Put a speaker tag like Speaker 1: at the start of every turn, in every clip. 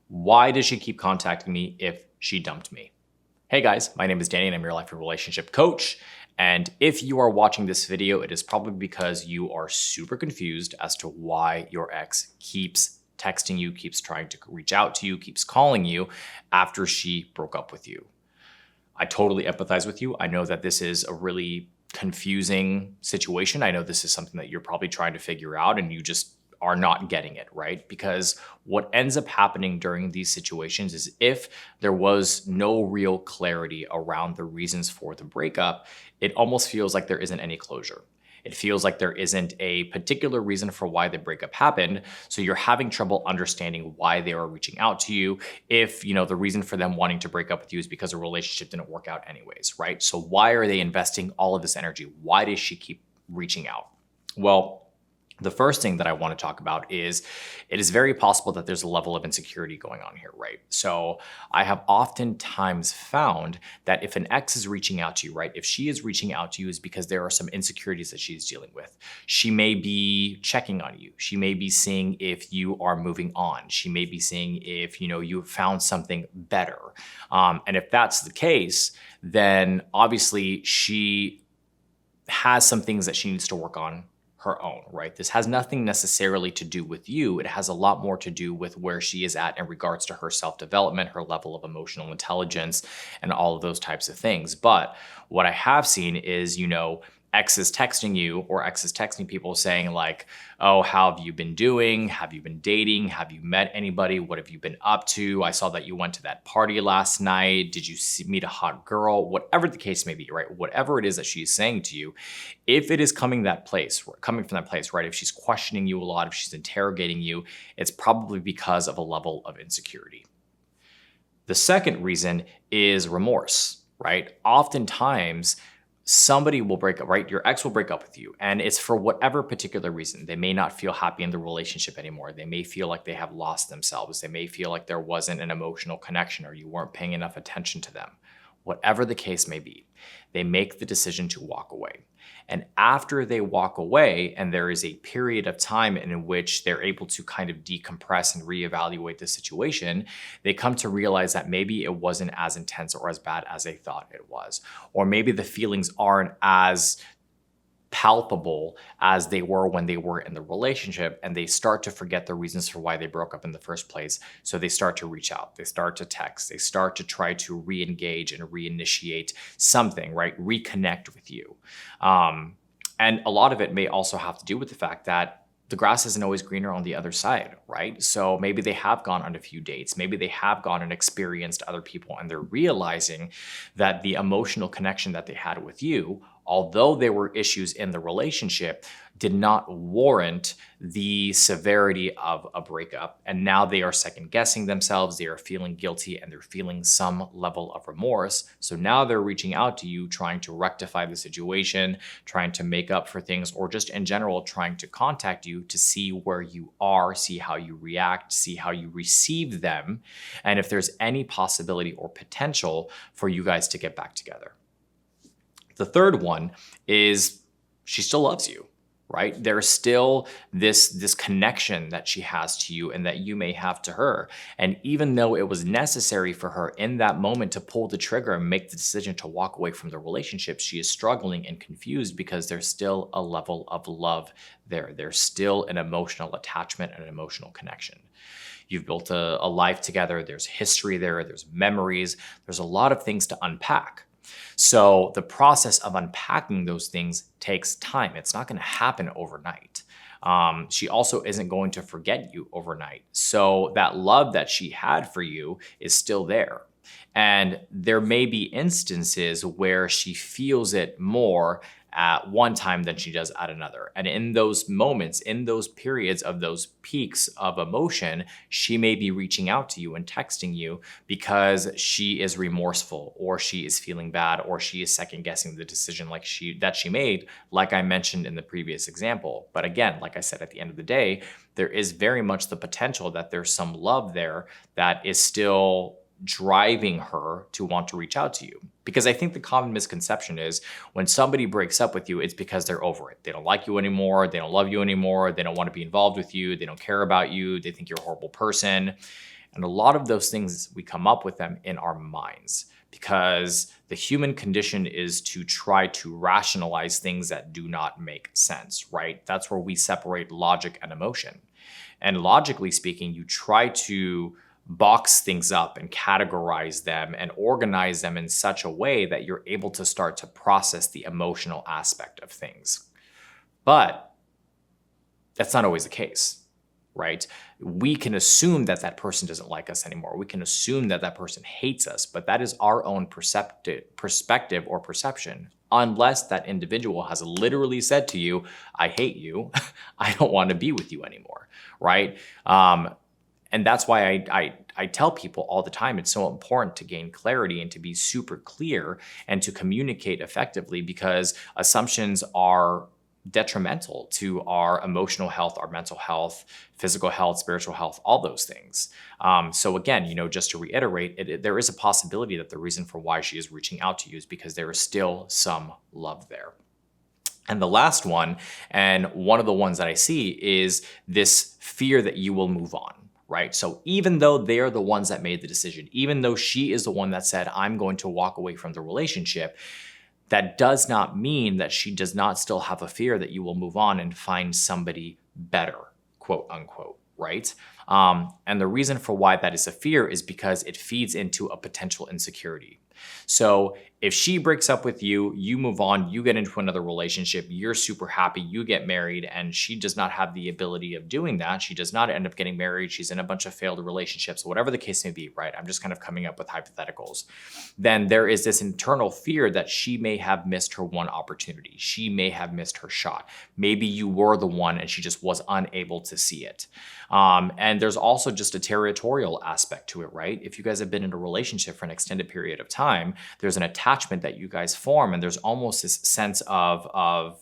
Speaker 1: Why does she keep contacting me if she dumped me? Hey guys, my name is Danny and I'm your life and relationship coach. And if you are watching this video, it is probably because you are super confused as to why your ex keeps texting you, keeps trying to reach out to you, keeps calling you after she broke up with you. I totally empathize with you. I know that this is a really confusing situation. I know this is something that you're probably trying to figure out and you just are not getting it, right? Because what ends up happening during these situations is if there was no real clarity around the reasons for the breakup, it almost feels like there isn't any closure. It feels like there isn't a particular reason for why the breakup happened. So you're having trouble understanding why they are reaching out to you. If, the reason for them wanting to break up with you is because a relationship didn't work out anyways, right? So why are they investing all of this energy? Why does she keep reaching out? Well, the first thing that I want to talk about is it is very possible that there's a level of insecurity going on here, right? So I have oftentimes found that if an ex is reaching out to you, right, if she is reaching out to you is because there are some insecurities that she's dealing with. She may be checking on you. She may be seeing if you are moving on. She may be seeing if, you found something better. And if that's the case, then obviously she has some things that she needs to work on her own, right? This has nothing necessarily to do with you. It has a lot more to do with where she is at in regards to her self-development, her level of emotional intelligence, and all of those types of things. But what I have seen is, X is texting you or X is texting people saying like, oh, how have you been doing? Have you been dating? Have you met anybody? What have you been up to? I saw that you went to that party last night. Did you meet a hot girl? Whatever the case may be, right? Whatever it is that she's saying to you, if it is coming from that place, right? If she's questioning you a lot, if she's interrogating you, it's probably because of a level of insecurity. The second reason is remorse, right? Oftentimes, somebody will break up, right? Your ex will break up with you, and it's for whatever particular reason. They may not feel happy in the relationship anymore. They may feel like they have lost themselves. They may feel like there wasn't an emotional connection or you weren't paying enough attention to them. Whatever the case may be, they make the decision to walk away. And after they walk away, and there is a period of time in which they're able to kind of decompress and reevaluate the situation, they come to realize that maybe it wasn't as intense or as bad as they thought it was. Or maybe the feelings aren't as palpable as they were when they were in the relationship, and they start to forget the reasons for why they broke up in the first place. So they start to reach out, they start to text, they start to try to re-engage and reinitiate something, right? Reconnect with you. And a lot of it may also have to do with the fact that the grass isn't always greener on the other side, right? So maybe they have gone on a few dates. Maybe they have gone and experienced other people, and they're realizing that the emotional connection that they had with you, although there were issues in the relationship, did not warrant the severity of a breakup. And now they are second guessing themselves. They are feeling guilty and they're feeling some level of remorse. So now they're reaching out to you, trying to rectify the situation, trying to make up for things, or just in general, trying to contact you to see where you are, see how you react, see how you receive them, and if there's any possibility or potential for you guys to get back together. The third one is she still loves you, right? There's still this connection that she has to you and that you may have to her. And even though it was necessary for her in that moment to pull the trigger and make the decision to walk away from the relationship, she is struggling and confused because there's still a level of love there. There's still an emotional attachment and an emotional connection. You've built a life together. There's history there. There's memories. There's a lot of things to unpack. So the process of unpacking those things takes time. It's not going to happen overnight. She also isn't going to forget you overnight. So that love that she had for you is still there. And there may be instances where she feels it more at one time than she does at another. And in those moments, in those periods of those peaks of emotion, she may be reaching out to you and texting you because she is remorseful, or she is feeling bad, or she is second guessing the decision that she made, like I mentioned in the previous example. But again, like I said, at the end of the day, there is very much the potential that there's some love there that is still driving her to want to reach out to you. Because I think the common misconception is when somebody breaks up with you, it's because they're over it. They don't like you anymore. They don't love you anymore. They don't want to be involved with you. They don't care about you. They think you're a horrible person. And a lot of those things, we come up with them in our minds because the human condition is to try to rationalize things that do not make sense, right? That's where we separate logic and emotion. And logically speaking, you try to box things up and categorize them and organize them in such a way that you're able to start to process the emotional aspect of things. But that's not always the case, right? We can assume that that person doesn't like us anymore. We can assume that that person hates us, but that is our own perspective or perception, unless that individual has literally said to you, I hate you, I don't want to be with you anymore, right? And that's why I tell people all the time, it's so important to gain clarity and to be super clear and to communicate effectively, because assumptions are detrimental to our emotional health, our mental health, physical health, spiritual health, all those things. So again, just to reiterate, there is a possibility that the reason for why she is reaching out to you is because there is still some love there. And the last one, and one of the ones that I see, is this fear that you will move on. Right? So even though they're the ones that made the decision, even though she is the one that said, I'm going to walk away from the relationship, that does not mean that she does not still have a fear that you will move on and find somebody better, quote unquote, right? And the reason for why that is a fear is because it feeds into a potential insecurity. So if she breaks up with you, you move on, you get into another relationship, you're super happy, you get married, and she does not have the ability of doing that. She does not end up getting married. She's in a bunch of failed relationships, whatever the case may be, right? I'm just kind of coming up with hypotheticals. Then there is this internal fear that she may have missed her one opportunity. She may have missed her shot. Maybe you were the one and she just was unable to see it. And there's also just a territorial aspect to it, right? If you guys have been in a relationship for an extended period of time, there's an attachment that you guys form, and there's almost this sense of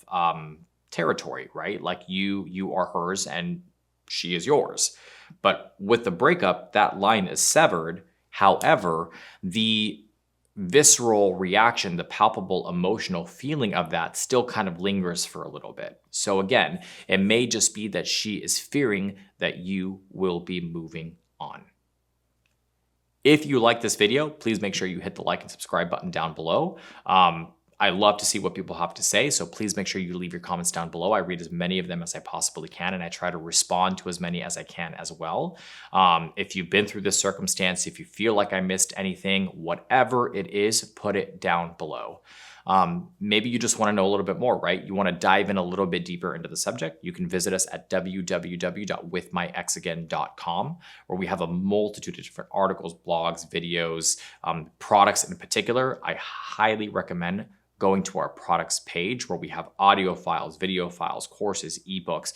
Speaker 1: territory, right? Like you are hers and she is yours. But with the breakup, that line is severed. However, the visceral reaction, the palpable emotional feeling of that still kind of lingers for a little bit. So again, it may just be that she is fearing that you will be moving on. If you like this video, please make sure you hit the like and subscribe button down below. I love to see what people have to say, so please make sure you leave your comments down below. I read as many of them as I possibly can, and I try to respond to as many as I can as well. If you've been through this circumstance, if you feel like I missed anything, whatever it is, put it down below. Maybe you just want to know a little bit more, right? You want to dive in a little bit deeper into the subject. You can visit us at www.withmyexagain.com, where we have a multitude of different articles, blogs, videos, products in particular. I highly recommend going to our products page, where we have audio files, video files, courses, ebooks,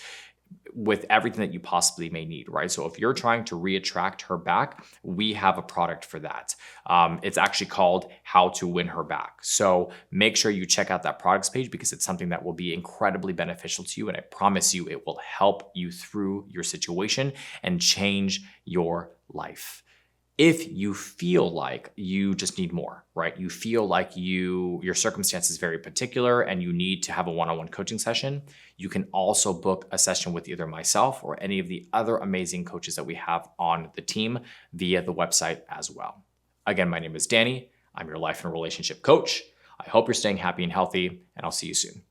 Speaker 1: with everything that you possibly may need, right? So if you're trying to reattract her back, we have a product for that. It's actually called How to Win Her Back. So make sure you check out that products page, because it's something that will be incredibly beneficial to you. And I promise you, it will help you through your situation and change your life. If you feel like you just need more, right? You feel like your circumstance is very particular and you need to have a one-on-one coaching session, you can also book a session with either myself or any of the other amazing coaches that we have on the team via the website as well. Again, my name is Danny. I'm your life and relationship coach. I hope you're staying happy and healthy, and I'll see you soon.